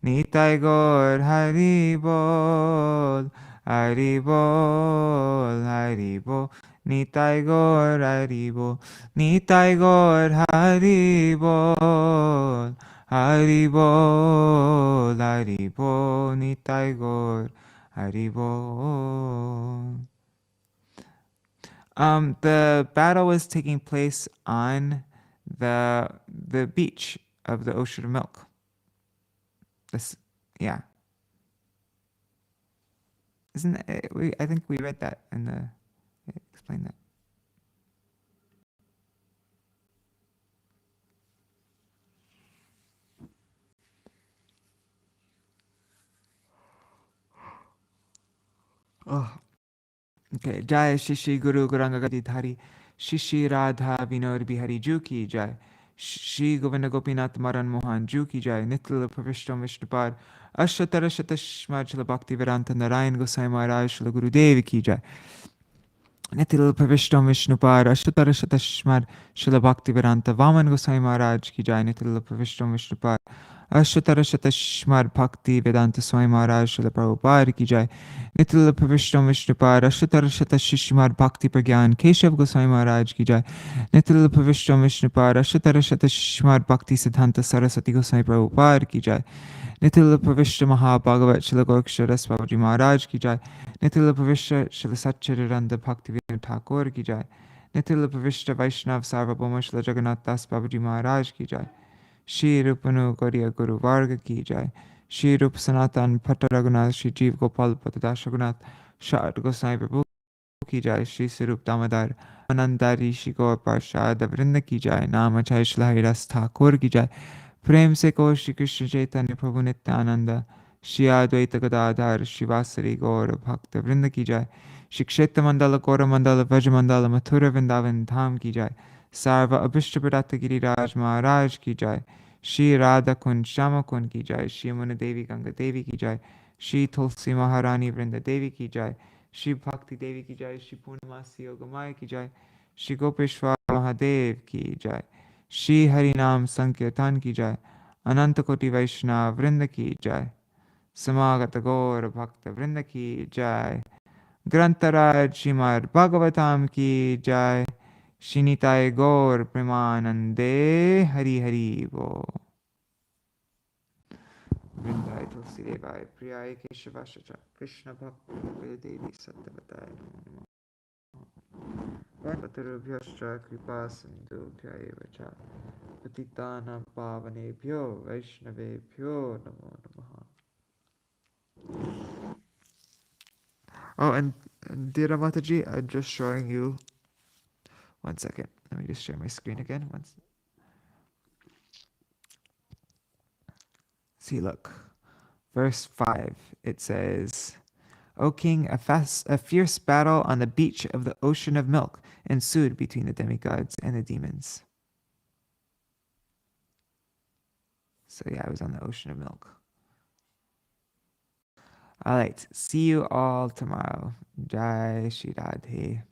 Nitai Gaur Hari Bol, Hari Bol, Hari Bol. Nitai Gaur Hari Bol, Nitai Gaur Hari Bol, Hari Bol, Hari Bol. Nitai Gaur Hari Bol. The battle was taking place on the beach of the Ocean of Milk. Yeah. Isn't it, I think we read that in the... Explain that. Oh, okay. Jai Shishi Guru Gauranga Gadidhari Shishi Radha Vinod Bihari Ju ki Jai. Shri Govinda Gopinath Maran Mohan Ju ki Jai. Nitla Pravishtam Vishnupad Ashatara Shatashmajala Bhakti Vedanta Narayan Gosai Maharaj Shri Guru Devi ki Jai. Nitil Pravishtam Vishnupad Ashatara Shatashmad Shri Bhakti Vedanta Vaman Gosai Maharaj ki Jai. Nitil Pravishtam Vishnupad Ashatara Shatashmad Bhakti Vedanta Swami Maharaj Shri Prabhupada ki Jai. Nitil Pravishtam Vishnupad Ashatara Shatashmad Bhakti Pragyan Keshav Gosai Maharaj ki Jai. Nitil Pravishtam Vishnupad Ashatara Shatashmad Bhakti Siddhanta Saraswati Gosai Prabhupada ki Jai. Nitil Pravishta Mahā-Bhagavat Shila Gorksharas Babaji Maharaj ki Jai. Nitil Pravishta Shila Satchidananda Bhakti Vinod Thakur ki Jai. Nitil Pravishta Vaishnav Sarvabhauma Shila Jagannath Das Babaji Maharaj ki Jai. Shri Rupanu Gauriya Guru Varga ki Jai. Shri Rup Sanatan Bhatta Raghunath Shri Jeev Gopal Patadash Raghunath Shad Gosai Prabhu ki Jai. Shri Sarup Damodar Anandari Shri Gaur Parshad Vrinda ki Jai. Namachai Shila Haridas Thakur ki Jai. प्रेम से को श्री कृष्ण चैतन्य प्रभु नित्यानंद श्री अद्वैत गदाधर शिवासरी गौर भक्त वृंद की जाय. श्री क्षेत्र मंडल गौर मंडल व्रज मंडल मथुरा वृंदावन धाम की जाय. सर्व अभिष्ट प्रदत्त गिरिराज महाराज की जाय. श्री राधा कुंज श्याम कुंज की जाय. श्री मुन देवी गंगा देवी की जाय. श्री तुलसी महारानी वृंद देवी की जाय. श्री भक्ति देवी की जाय. श्री पूर्णमासी योगमाय की जाय. श्री गोपेश्वर महादेव की जाय. श्री हरि नाम संकीर्तन की जाय. अनंत कोटि वैष्णव वृंद की जाय. समागत गौर भक्त वृंद की जाय. ग्रंथराज श्रीमद् भागवतम की जाय. श्रीनिताय गौर प्रेमानंदे हरि हरि वो. वृंदाय तुलसी देवाय प्रियाय केशवाय कृष्ण भक्त देवी सत्यवताय नमो नमः. पतरुभ्यश्च कृपा सिन्धुभ्य एव च पतितानां पावनेभ्यो वैष्णवेभ्यो नमो नमः. Oh, and Dira Mataji, I'm just showing you. One second. Let me just share my screen again. See, look. Verse 5. It says, O king, a fierce battle on the beach of the ocean of milk ensued between the demigods and the demons. So yeah, I was on the ocean of milk. All right. See you all tomorrow. Jai Shri Radhe.